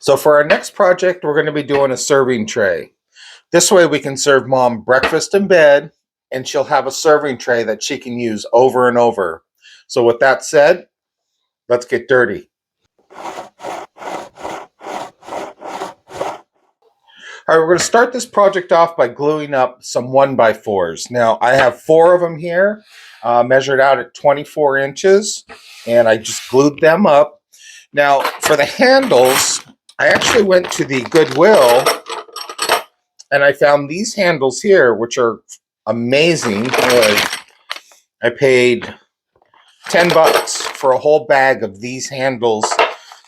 So for our next project, we're going to be doing a serving tray. This way we can serve mom breakfast in bed, and she'll have a serving tray that she can use over and over. So with that said, let's get dirty. All right, we're going to start this project off by gluing up some 1x4s. Now, I have 4 of them here, measured out at 24 inches, and I just glued them up. Now, for the handles, I actually went to the Goodwill, and I found these handles here, which are amazing. I paid $10 for a whole bag of these handles,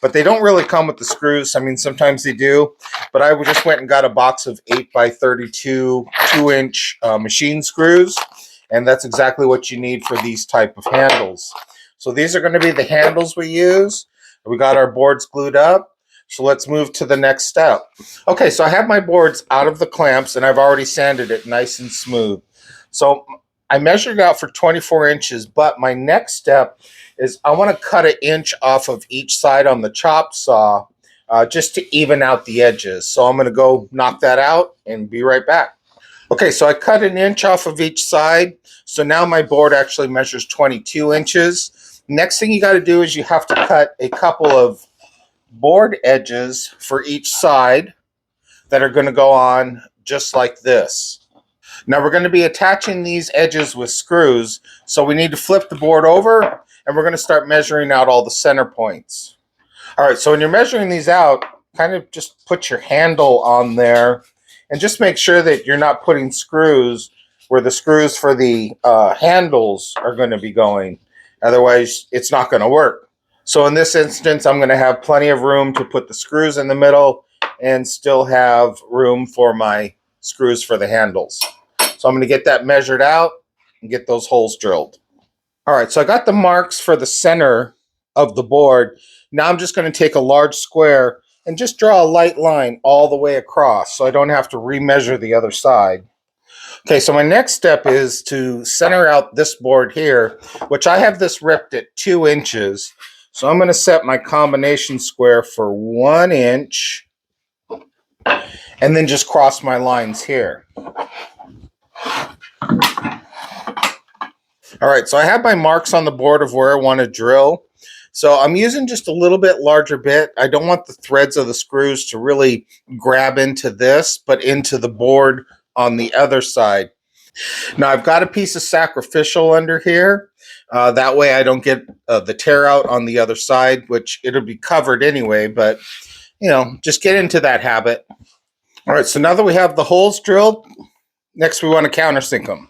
but they don't really come with the screws. I mean, sometimes they do, but I just went and got a box of 8x32 2-inch machine screws, and that's exactly what you need for these type of handles. So these are going to be the handles we use. We got our boards glued up, so let's move to the next step. Okay, so I have my boards out of the clamps, and I've already sanded it nice and smooth. So I measured out for 24 inches, but my next step is I want to cut 1 inch off of each side on the chop saw just to even out the edges. So I'm going to go knock that out and be right back. Okay, so I cut 1 inch off of each side. So now my board actually measures 22 inches. Next thing you got to do is you have to cut a couple of board edges for each side that are going to go on just like this. Now we're going to be attaching these edges with screws, so we need to flip the board over, and we're going to start measuring out all the center points. All right, so when you're measuring these out, kind of just put your handle on there, and just make sure that you're not putting screws where the screws for the handles are going to be going. Otherwise, it's not going to work. So in this instance, I'm going to have plenty of room to put the screws in the middle and still have room for my screws for the handles. So I'm going to get that measured out and get those holes drilled. All right, so I got the marks for the center of the board. Now I'm just going to take a large square and just draw a light line all the way across so I don't have to remeasure the other side. Okay, so my next step is to center out this board here, which I have this ripped at 2 inches. So I'm going to set my combination square for 1 inch and then just cross my lines here. All right, so I have my marks on the board of where I want to drill. So I'm using just a little bit larger bit. I don't want the threads of the screws to really grab into this, but into the board on the other side. Now I've got a piece of sacrificial under here. That way I don't get the tear out on the other side, which it'll be covered anyway, but you know, just get into that habit. All right, so now that we have the holes drilled, next we want to countersink them.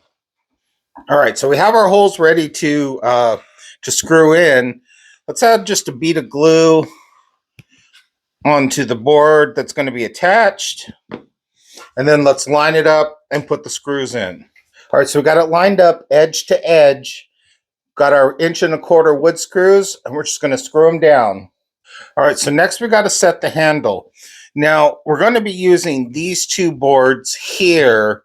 All right, so we have our holes ready to screw in. Let's add just a bead of glue onto the board that's going to be attached. And then let's line it up and put the screws in. All right, so we got it lined up edge to edge. Got our 1¼ inch wood screws, and we're just going to screw them down. All right, so next we got to set the handle. Now, we're going to be using these 2 boards here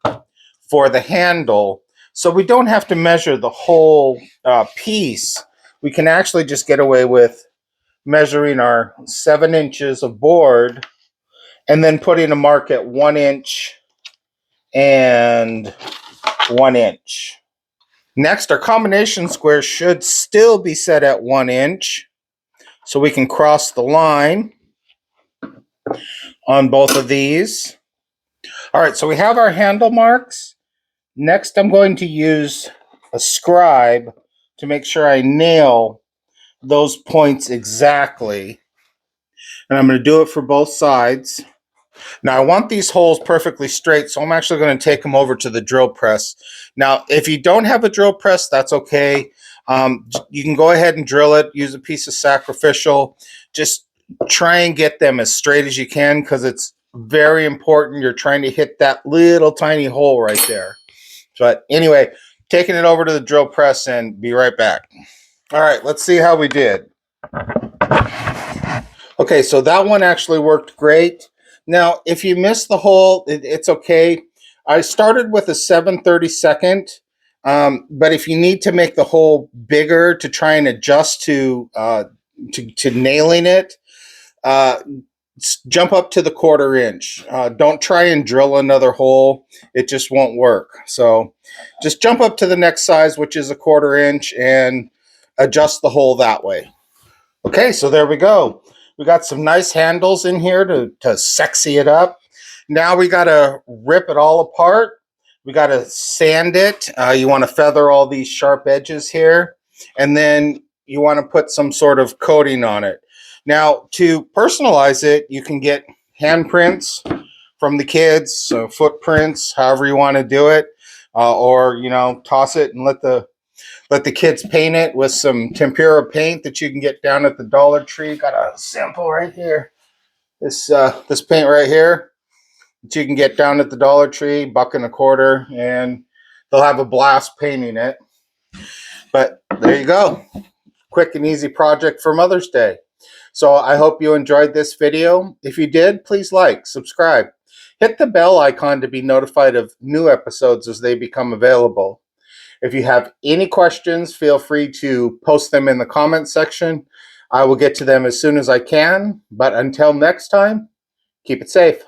for the handle, so we don't have to measure the whole piece. We can actually just get away with measuring our 7 inches of board and then putting a mark at 1 inch and 1 inch. Next, our combination square should still be set at 1 inch, so we can cross the line on both of these. All right, so we have our handle marks. Next, I'm going to use a scribe to make sure I nail those points exactly. And I'm going to do it for both sides. Now I want these holes perfectly straight, so I'm actually going to take them over to the drill press. Now, if you don't have a drill press, that's okay. You can go ahead and drill it, use a piece of sacrificial. Just try and get them as straight as you can, because it's very important. You're trying to hit that little tiny hole right there. But anyway, taking it over to the drill press and be right back. All right, let's see how we did. Okay, so that one actually worked great. Now, if you missed the hole, it's okay. I started with a 7/32, but if you need to make the hole bigger to try and adjust to nailing it, jump up to the 1/4 inch. Don't try and drill another hole. It just won't work. So just jump up to the next size, which is a 1/4 inch, and adjust the hole that way. Okay, so there we go. We got some nice handles in here to sexy it up. Now we got to rip it all apart. We got to sand it. You want to feather all these sharp edges here. And then you want to put some sort of coating on it. Now, to personalize it, you can get handprints from the kids, so footprints, however you want to do it. Or, you know, toss it and let the kids paint it with some tempera paint that you can get down at the Dollar Tree. Got a sample right here. This paint right here that you can get down at the Dollar Tree, $1.25, and they'll have a blast painting it. But there you go. Quick and easy project for Mother's Day. So I hope you enjoyed this video. If you did, please like, subscribe. Hit the bell icon to be notified of new episodes as they become available. If you have any questions, feel free to post them in the comment section. I will get to them as soon as I can. But until next time, keep it safe.